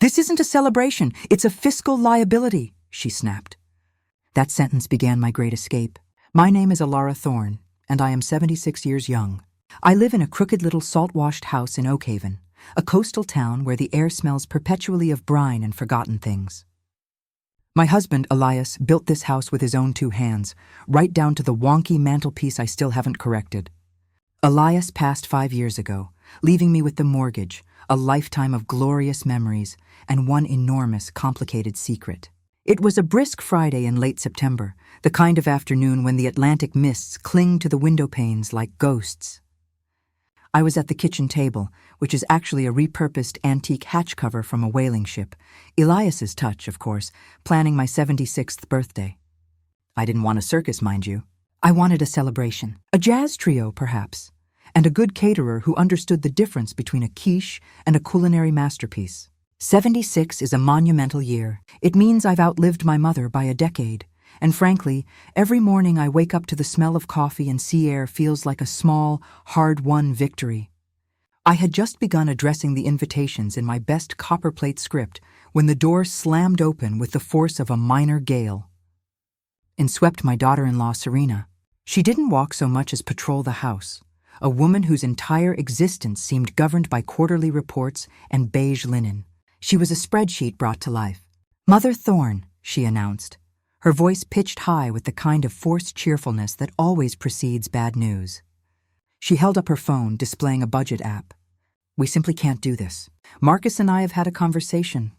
"This isn't a celebration, it's a fiscal liability," she snapped. That sentence began my great escape. My name is Alara Thorne, and I am 76 years young. I live in a crooked little salt-washed house in Oakhaven, a coastal town where the air smells perpetually of brine and forgotten things. My husband, Elias, built this house with his own 2 hands, right down to the wonky mantelpiece I still haven't corrected. Elias passed 5 years ago, leaving me with the mortgage, a lifetime of glorious memories, and one enormous, complicated secret. It was a brisk Friday in late September, the kind of afternoon when the Atlantic mists cling to the window panes like ghosts. I was at the kitchen table, which is actually a repurposed antique hatch cover from a whaling ship, Elias's touch, of course, planning my 76th birthday. I didn't want a circus, mind you. I wanted a celebration, a jazz trio, perhaps, and a good caterer who understood the difference between a quiche and a culinary masterpiece. 76 is a monumental year. It means I've outlived my mother by a decade, and frankly, every morning I wake up to the smell of coffee and sea air feels like a small, hard-won victory. I had just begun addressing the invitations in my best copperplate script when the door slammed open with the force of a minor gale. In swept my daughter-in-law, Serena. She didn't walk so much as patrol the house, a woman whose entire existence seemed governed by quarterly reports and beige linen. She was a spreadsheet brought to life. "Mother Thorne," she announced, her voice pitched high with the kind of forced cheerfulness that always precedes bad news. She held up her phone, displaying a budget app. "We simply can't do this. Marcus and I have had a conversation."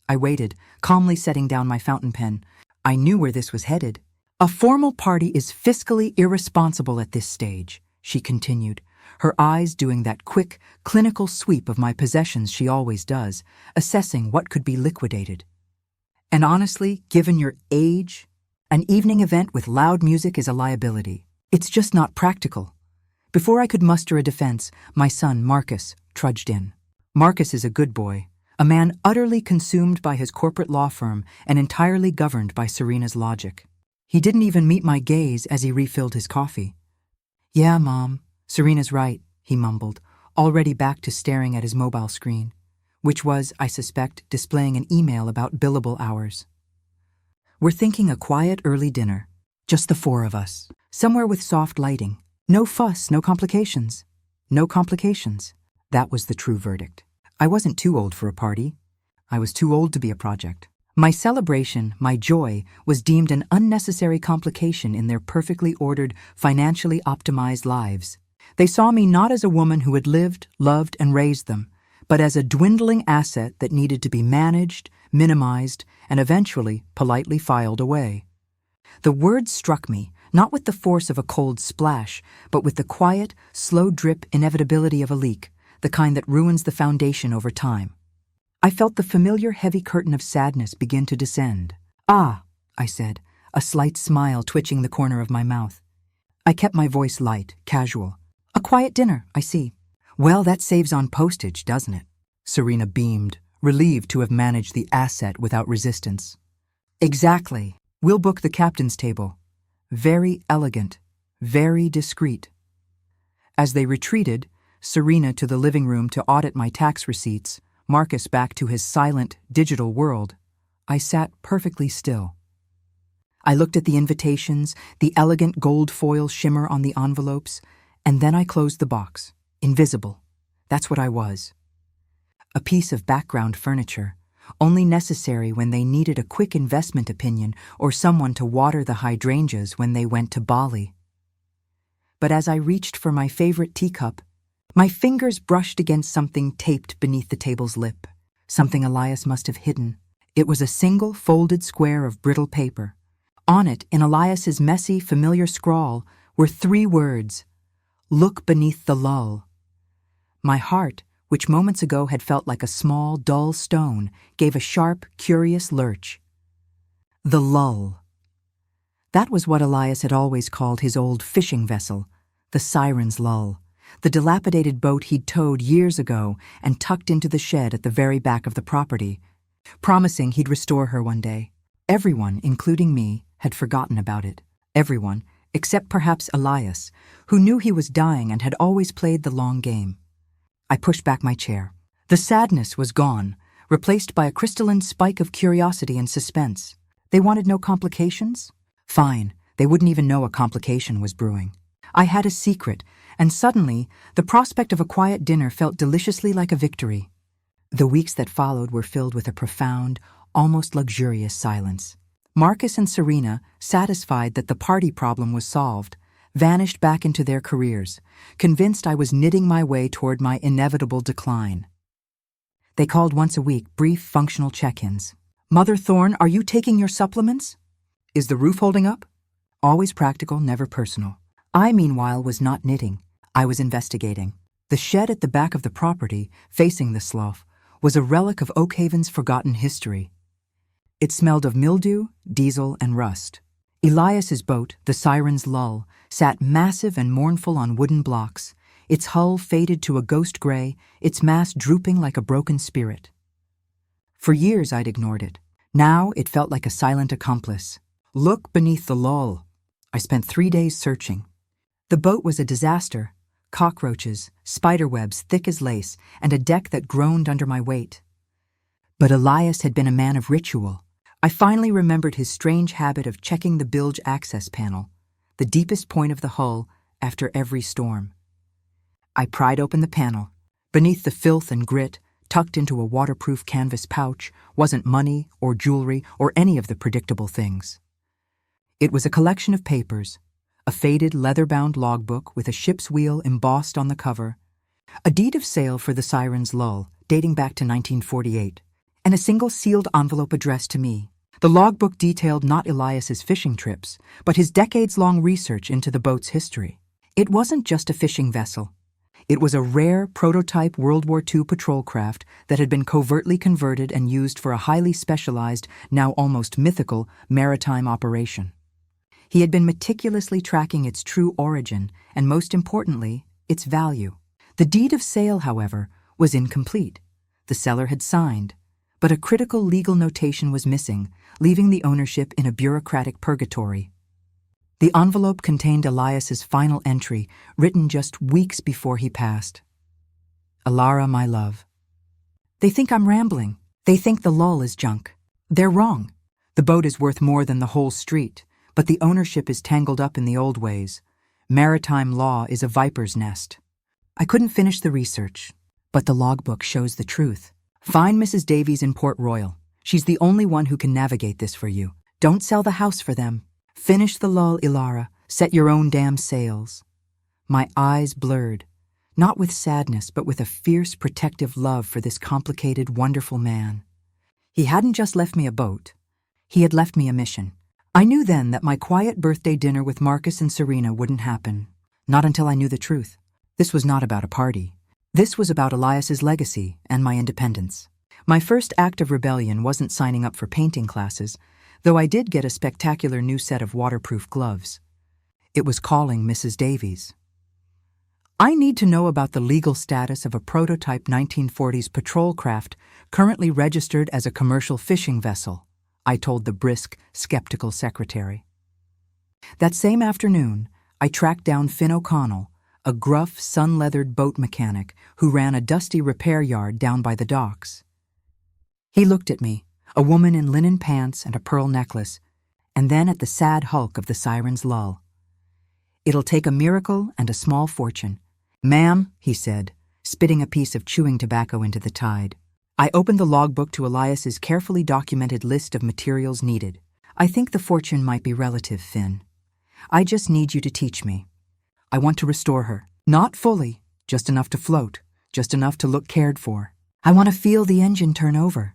I waited, calmly setting down my fountain pen. I knew where this was headed. "A formal party is fiscally irresponsible at this stage," she continued, her eyes doing that quick, clinical sweep of my possessions she always does, assessing what could be liquidated. "And honestly, given your age, an evening event with loud music is a liability. It's just not practical." Before I could muster a defense, my son, Marcus, trudged in. Marcus is a good boy, a man utterly consumed by his corporate law firm and entirely governed by Serena's logic. He didn't even meet my gaze as he refilled his coffee. "Yeah, Mom, Serena's right," he mumbled, already back to staring at his mobile screen, which was, I suspect, displaying an email about billable hours. "We're thinking a quiet early dinner, just the 4 of us, somewhere with soft lighting. No fuss, no complications." No complications. That was the true verdict. I wasn't too old for a party. I was too old to be a project. My celebration, my joy, was deemed an unnecessary complication in their perfectly ordered, financially optimized lives. They saw me not as a woman who had lived, loved, and raised them, but as a dwindling asset that needed to be managed, minimized, and eventually politely filed away. The words struck me, not with the force of a cold splash, but with the quiet, slow drip inevitability of a leak, the kind that ruins the foundation over time. I felt the familiar heavy curtain of sadness begin to descend. "Ah," I said, a slight smile twitching the corner of my mouth. I kept my voice light, casual. "A quiet dinner, I see. Well, that saves on postage, doesn't it?" Serena beamed, relieved to have managed the asset without resistance. "Exactly. We'll book the captain's table. Very elegant, very discreet." As they retreated, Serena to the living room to audit my tax receipts, Marcus back to his silent, digital world, I sat perfectly still. I looked at the invitations, the elegant gold foil shimmer on the envelopes, and then I closed the box. Invisible. That's what I was. A piece of background furniture, only necessary when they needed a quick investment opinion or someone to water the hydrangeas when they went to Bali. But as I reached for my favorite teacup, my fingers brushed against something taped beneath the table's lip, something Elias must have hidden. It was a single folded square of brittle paper. On it, in Elias's messy, familiar scrawl, were 3 words: "Look beneath the lull." My heart, which moments ago had felt like a small, dull stone, gave a sharp, curious lurch. The Lull. That was what Elias had always called his old fishing vessel, the Siren's Lull, the dilapidated boat he'd towed years ago and tucked into the shed at the very back of the property, promising he'd restore her one day. Everyone, including me, had forgotten about it. Everyone, except perhaps Elias, who knew he was dying and had always played the long game. I pushed back my chair. The sadness was gone, replaced by a crystalline spike of curiosity and suspense. They wanted no complications? Fine, they wouldn't even know a complication was brewing. I had a secret, and suddenly, the prospect of a quiet dinner felt deliciously like a victory. The weeks that followed were filled with a profound, almost luxurious silence. Marcus and Serena, satisfied that the party problem was solved, vanished back into their careers, convinced I was knitting my way toward my inevitable decline. They called once a week, brief functional check-ins. "Mother Thorne, are you taking your supplements? Is the roof holding up?" Always practical, never personal. I, meanwhile, was not knitting. I was investigating. The shed at the back of the property, facing the slough, was a relic of Oakhaven's forgotten history. It smelled of mildew, diesel, and rust. Elias's boat, the Siren's Lull, sat massive and mournful on wooden blocks, its hull faded to a ghost gray, its mast drooping like a broken spirit. For years I'd ignored it. Now it felt like a silent accomplice. Look beneath the Lull. I spent 3 days searching. The boat was a disaster. Cockroaches, spiderwebs thick as lace, and a deck that groaned under my weight. But Elias had been a man of ritual. I finally remembered his strange habit of checking the bilge access panel, the deepest point of the hull, after every storm. I pried open the panel. Beneath the filth and grit, tucked into a waterproof canvas pouch, wasn't money or jewelry or any of the predictable things. It was a collection of papers, a faded leather-bound logbook with a ship's wheel embossed on the cover, a deed of sale for the Siren's Lull, dating back to 1948, and a single sealed envelope addressed to me. The logbook detailed not Elias's fishing trips, but his decades-long research into the boat's history. It wasn't just a fishing vessel. It was a rare prototype World War II patrol craft that had been covertly converted and used for a highly specialized, now almost mythical, maritime operation. He had been meticulously tracking its true origin and, most importantly, its value. The deed of sale, however, was incomplete. The seller had signed, but a critical legal notation was missing, leaving the ownership in a bureaucratic purgatory. The envelope contained Elias's final entry, written just weeks before he passed. "Alara, my love. They think I'm rambling. They think the Lull is junk. They're wrong. The boat is worth more than the whole street, but the ownership is tangled up in the old ways. Maritime law is a viper's nest." I couldn't finish the research, but the logbook shows the truth. Find Mrs. Davies in Port Royal. She's the only one who can navigate this for you. Don't sell the house for them. Finish the Lull, Ilara. Set your own damn sails. My eyes blurred, not with sadness, but with a fierce, protective love for this complicated, wonderful man. He hadn't just left me a boat. He had left me a mission. I knew then that my quiet birthday dinner with Marcus and Serena wouldn't happen. Not until I knew the truth. This was not about a party. This was about Elias's legacy and my independence. My first act of rebellion wasn't signing up for painting classes, though I did get a spectacular new set of waterproof gloves. It was calling Mrs. Davies. "I need to know about the legal status of a prototype 1940s patrol craft currently registered as a commercial fishing vessel," I told the brisk, skeptical secretary. That same afternoon, I tracked down Finn O'Connell, a gruff, sun-leathered boat mechanic who ran a dusty repair yard down by the docks. He looked at me, a woman in linen pants and a pearl necklace, and then at the sad hulk of the Siren's Lull. "It'll take a miracle and a small fortune." "Ma'am," he said, spitting a piece of chewing tobacco into the tide. I opened the logbook to Elias's carefully documented list of materials needed. "I think the fortune might be relative, Finn. I just need you to teach me. I want to restore her. Not fully, just enough to float, just enough to look cared for. I want to feel the engine turn over."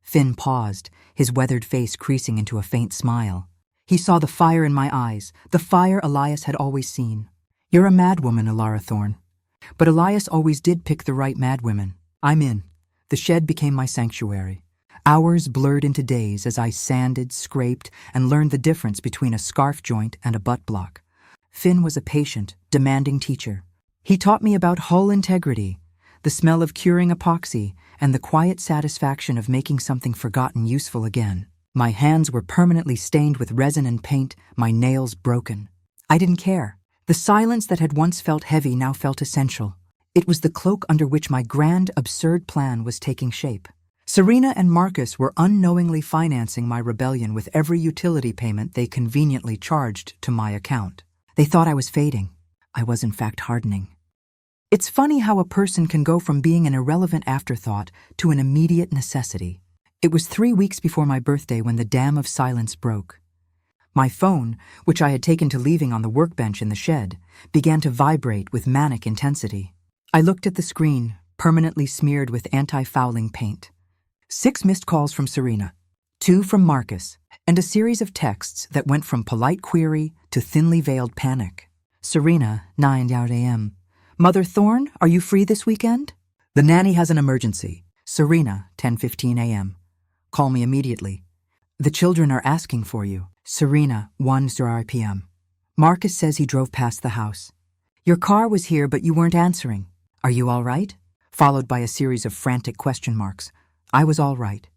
Finn paused, his weathered face creasing into a faint smile. He saw the fire in my eyes, the fire Elias had always seen. "You're a madwoman, Alara Thorne. But Elias always did pick the right madwomen. I'm in." The shed became my sanctuary. Hours blurred into days as I sanded, scraped, and learned the difference between a scarf joint and a butt block. Finn was a patient, demanding teacher. He taught me about hull integrity, the smell of curing epoxy, and the quiet satisfaction of making something forgotten useful again. My hands were permanently stained with resin and paint, my nails broken. I didn't care. The silence that had once felt heavy now felt essential. It was the cloak under which my grand, absurd plan was taking shape. Serena and Marcus were unknowingly financing my rebellion with every utility payment they conveniently charged to my account. They thought I was fading. I was in fact hardening. It's funny how a person can go from being an irrelevant afterthought to an immediate necessity. It was 3 weeks before my birthday when the dam of silence broke. My phone, which I had taken to leaving on the workbench in the shed, began to vibrate with manic intensity. I looked at the screen, permanently smeared with anti-fouling paint. 6 missed calls from Serena, 2 from Marcus, and a series of texts that went from polite query to thinly veiled panic. Serena, 9 a.m. Mother Thorne, are you free this weekend? The nanny has an emergency. Serena, 10:15 a.m. Call me immediately. The children are asking for you. Serena, 1:00 p.m. Marcus says he drove past the house. Your car was here, but you weren't answering. Are you all right? Followed by a series of frantic question marks. I was all right.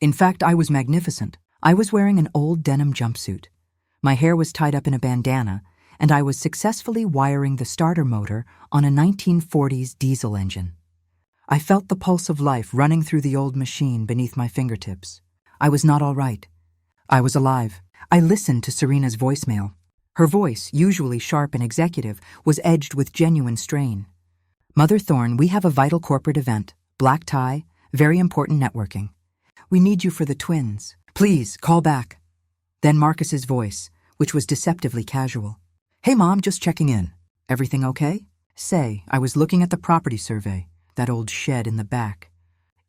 In fact, I was magnificent. I was wearing an old denim jumpsuit. My hair was tied up in a bandana, and I was successfully wiring the starter motor on a 1940s diesel engine. I felt the pulse of life running through the old machine beneath my fingertips. I was not all right. I was alive. I listened to Serena's voicemail. Her voice, usually sharp and executive, was edged with genuine strain. Mother Thorne, we have a vital corporate event. Black tie, very important networking. We need you for the twins. Please, call back. Then Marcus's voice, which was deceptively casual. Hey, Mom, just checking in. Everything okay? Say, I was looking at the property survey, that old shed in the back.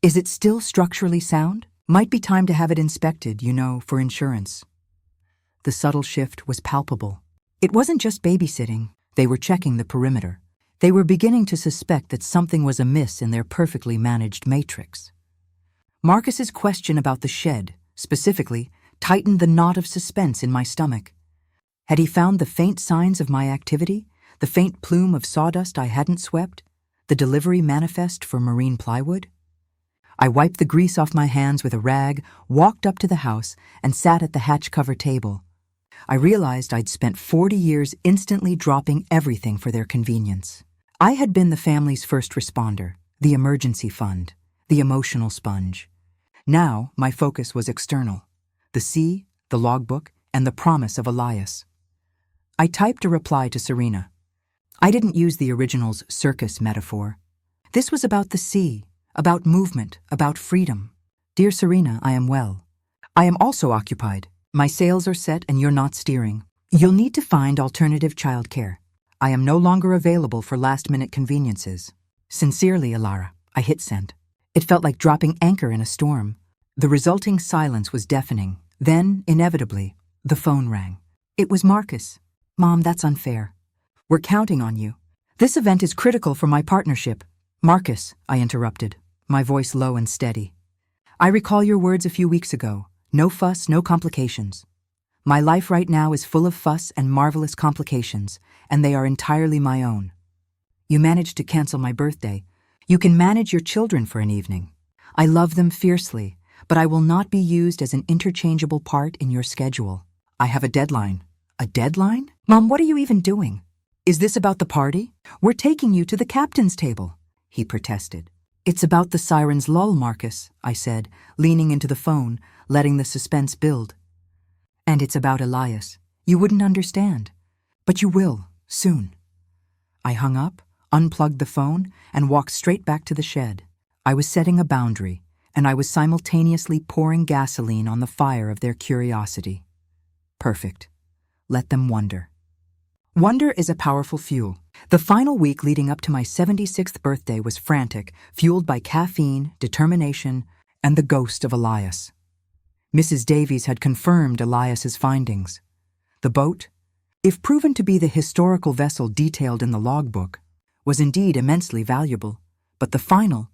Is it still structurally sound? Might be time to have it inspected, for insurance. The subtle shift was palpable. It wasn't just babysitting. They were checking the perimeter. They were beginning to suspect that something was amiss in their perfectly managed matrix. Marcus's question about the shed, specifically, tightened the knot of suspense in my stomach. Had he found the faint signs of my activity, the faint plume of sawdust I hadn't swept, the delivery manifest for marine plywood? I wiped the grease off my hands with a rag, walked up to the house, and sat at the hatch cover table. I realized I'd spent 40 years instantly dropping everything for their convenience. I had been the family's first responder, the emergency fund, the emotional sponge. Now my focus was external: the sea, the logbook, and the promise of Elias. I typed a reply to Serena. I didn't use the original's circus metaphor. This was about the sea, about movement, about freedom. Dear Serena, I am well. I am also occupied. My sails are set and you're not steering. You'll need to find alternative childcare. I am no longer available for last-minute conveniences. Sincerely, Alara. I hit send. It felt like dropping anchor in a storm. The resulting silence was deafening. Then, inevitably, the phone rang. It was Marcus. Mom, that's unfair. We're counting on you. This event is critical for my partnership. Marcus, I interrupted, my voice low and steady. I recall your words a few weeks ago. No fuss, no complications. My life right now is full of fuss and marvelous complications, and they are entirely my own. You managed to cancel my birthday. You can manage your children for an evening. I love them fiercely, but I will not be used as an interchangeable part in your schedule. I have a deadline. A deadline? Mom, what are you even doing? Is this about the party? We're taking you to the captain's table, he protested. It's about the siren's lull, Marcus, I said, leaning into the phone, letting the suspense build. And it's about Elias. You wouldn't understand. But you will, soon. I hung up, unplugged the phone, and walked straight back to the shed. I was setting a boundary, and I was simultaneously pouring gasoline on the fire of their curiosity. Perfect. Let them wonder. Wonder is a powerful fuel. The final week leading up to my 76th birthday was frantic, fueled by caffeine, determination, and the ghost of Elias. Mrs. Davies had confirmed Elias's findings. The boat, if proven to be the historical vessel detailed in the logbook, was indeed immensely valuable, but the final,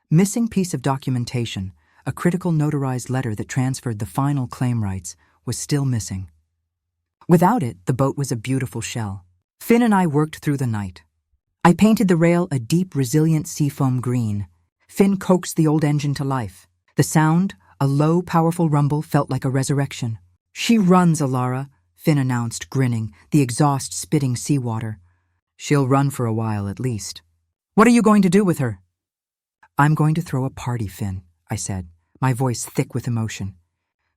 missing piece of documentation, a critical notarized letter that transferred the final claim rights, was still missing. Without it, the boat was a beautiful shell. Finn and I worked through the night. I painted the rail a deep, resilient seafoam green. Finn coaxed the old engine to life. The sound, a low, powerful rumble, felt like a resurrection. She runs, Alara, Finn announced, grinning, the exhaust spitting seawater. She'll run for a while, at least. What are you going to do with her? I'm going to throw a party, Finn, I said, my voice thick with emotion.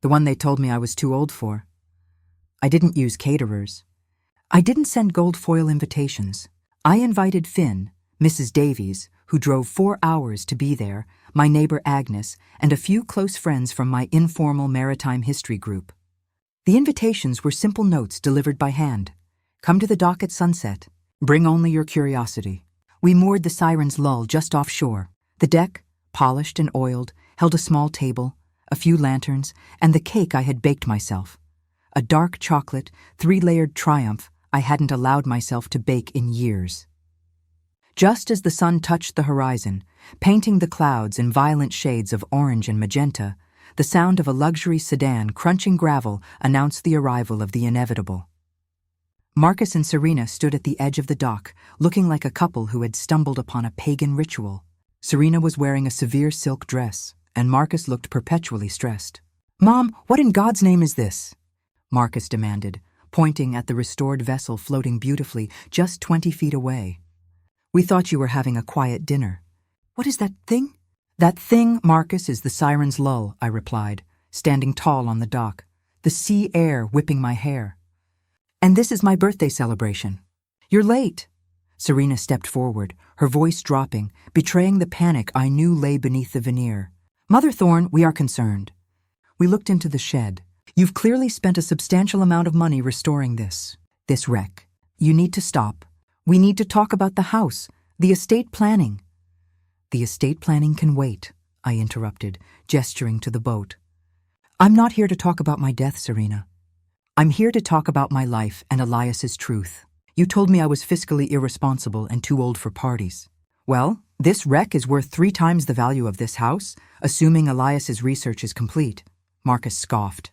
The one they told me I was too old for. I didn't use caterers. I didn't send gold foil invitations. I invited Finn, Mrs. Davies, who drove 4 hours to be there, my neighbor Agnes, and a few close friends from my informal maritime history group. The invitations were simple notes delivered by hand. Come to the dock at sunset. Bring only your curiosity. We moored the Siren's Lull just offshore. The deck, polished and oiled, held a small table, a few lanterns, and the cake I had baked myself. A dark chocolate, 3-layered triumph I hadn't allowed myself to bake in years. Just as the sun touched the horizon, painting the clouds in violent shades of orange and magenta, the sound of a luxury sedan crunching gravel announced the arrival of the inevitable. Marcus and Serena stood at the edge of the dock, looking like a couple who had stumbled upon a pagan ritual. Serena was wearing a severe silk dress, and Marcus looked perpetually stressed. "Mom, what in God's name is this?" Marcus demanded, pointing at the restored vessel floating beautifully just 20 feet away. "We thought you were having a quiet dinner." "What is that thing?" "That thing, Marcus, is the Siren's Lull," I replied, standing tall on the dock, the sea air whipping my hair. "And this is my birthday celebration." "You're late." Serena stepped forward, her voice dropping, betraying the panic I knew lay beneath the veneer. "Mother Thorne, we are concerned." We looked into the shed. "You've clearly spent a substantial amount of money restoring this wreck. You need to stop. We need to talk about the house, the estate planning." "The estate planning can wait," I interrupted, gesturing to the boat. "I'm not here to talk about my death, Serena. I'm here to talk about my life and Elias's truth. You told me I was fiscally irresponsible and too old for parties. Well, this wreck is worth 3 times the value of this house, assuming Elias's research is complete." Marcus scoffed.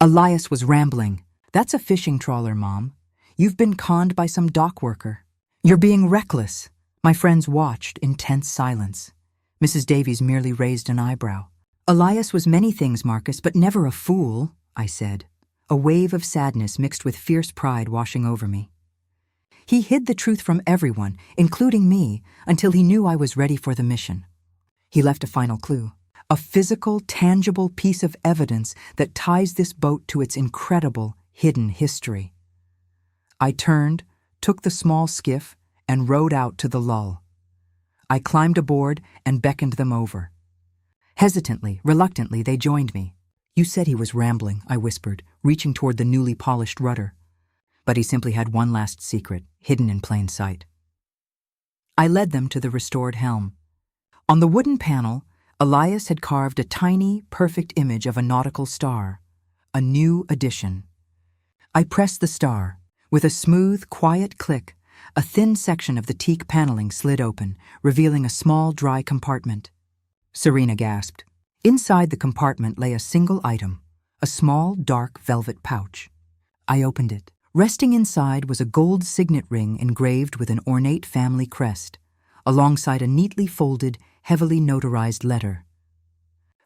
"Elias was rambling. That's a fishing trawler, Mom. You've been conned by some dock worker. You're being reckless." My friends watched in tense silence. Mrs. Davies merely raised an eyebrow. "Elias was many things, Marcus, but never a fool," I said, a wave of sadness mixed with fierce pride washing over me. "He hid the truth from everyone, including me, until he knew I was ready for the mission. He left a final clue, a physical, tangible piece of evidence that ties this boat to its incredible, hidden history." I turned, took the small skiff, and rowed out to the Lull. I climbed aboard and beckoned them over. Hesitantly, reluctantly, they joined me. "You said he was rambling," I whispered, reaching toward the newly polished rudder. "But he simply had one last secret, hidden in plain sight." I led them to the restored helm. On the wooden panel, Elias had carved a tiny, perfect image of a nautical star, a new addition. I pressed the star. With a smooth, quiet click, a thin section of the teak paneling slid open, revealing a small, dry compartment. Serena gasped. Inside the compartment lay a single item, a small, dark velvet pouch. I opened it. Resting inside was a gold signet ring engraved with an ornate family crest, alongside a neatly folded, heavily notarized letter.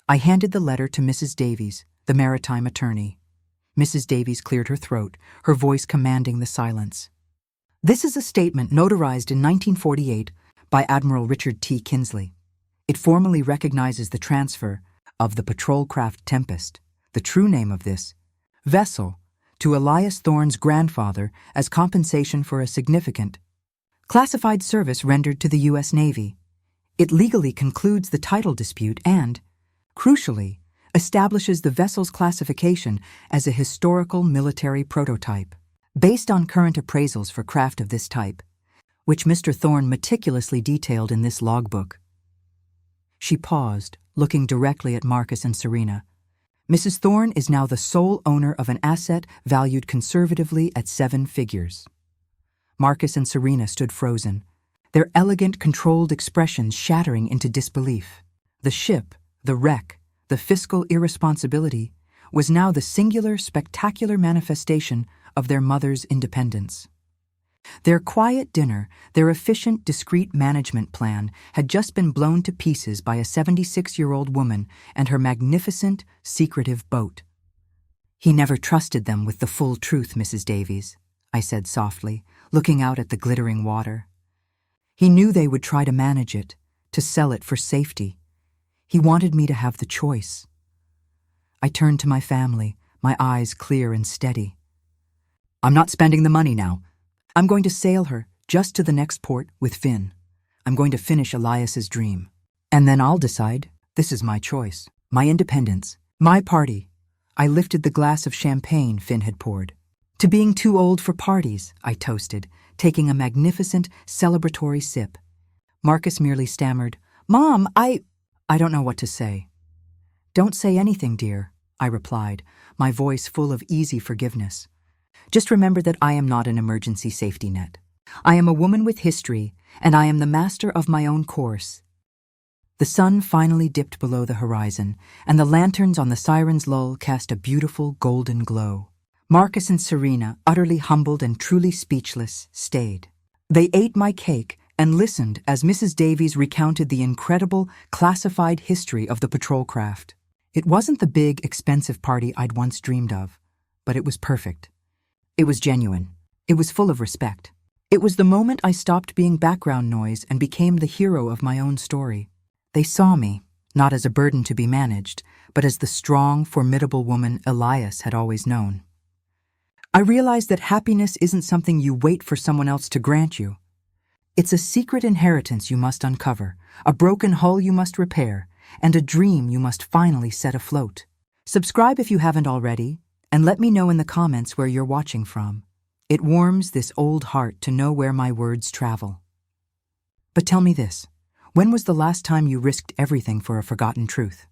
I handed the letter to Mrs. Davies, the maritime attorney. Mrs. Davies cleared her throat, her voice commanding the silence. "This is a statement notarized in 1948 by Admiral Richard T. Kinsley. It formally recognizes the transfer of the patrol craft Tempest, the true name of this vessel, to Elias Thorne's grandfather as compensation for a significant classified service rendered to the U.S. Navy. It legally concludes the title dispute and, crucially, establishes the vessel's classification as a historical military prototype, based on current appraisals for craft of this type, which Mr. Thorne meticulously detailed in this logbook." She paused, looking directly at Marcus and Serena. "Mrs. Thorne is now the sole owner of an asset valued conservatively at 7 figures. Marcus and Serena stood frozen, their elegant, controlled expressions shattering into disbelief. The ship, the wreck, the fiscal irresponsibility was now the singular, spectacular manifestation of their mother's independence. Their quiet dinner, their efficient, discreet management plan had just been blown to pieces by a 76-year-old woman and her magnificent, secretive boat. "He never trusted them with the full truth, Mrs. Davies," I said softly, looking out at the glittering water. "He knew they would try to manage it, to sell it for safety. He wanted me to have the choice. I turned to my family, my eyes clear and steady. I'm not spending the money now. I'm going to sail her just to the next port with Finn. I'm going to finish Elias's dream. And then I'll decide. This is my choice, my independence, my party. I lifted the glass of champagne Finn had poured. To being too old for parties, I toasted, taking a magnificent, celebratory sip. Marcus merely stammered, Mom, I don't know what to say. Don't say anything, dear, I replied, my voice full of easy forgiveness. Just remember that I am not an emergency safety net. I am a woman with history, and I am the master of my own course. The sun finally dipped below the horizon, and the lanterns on the Siren's Lull cast a beautiful golden glow. Marcus and Serena, utterly humbled and truly speechless, stayed. They ate my cake and listened as Mrs. Davies recounted the incredible, classified history of the patrol craft. It wasn't the big, expensive party I'd once dreamed of, but it was perfect. It was genuine. It was full of respect. It was the moment I stopped being background noise and became the hero of my own story. They saw me, not as a burden to be managed, but as the strong, formidable woman Elias had always known. I realized that happiness isn't something you wait for someone else to grant you. It's a secret inheritance you must uncover, a broken hull you must repair, and a dream you must finally set afloat. Subscribe if you haven't already, and let me know in the comments where you're watching from. It warms this old heart to know where my words travel. But tell me this, when was the last time you risked everything for a forgotten truth?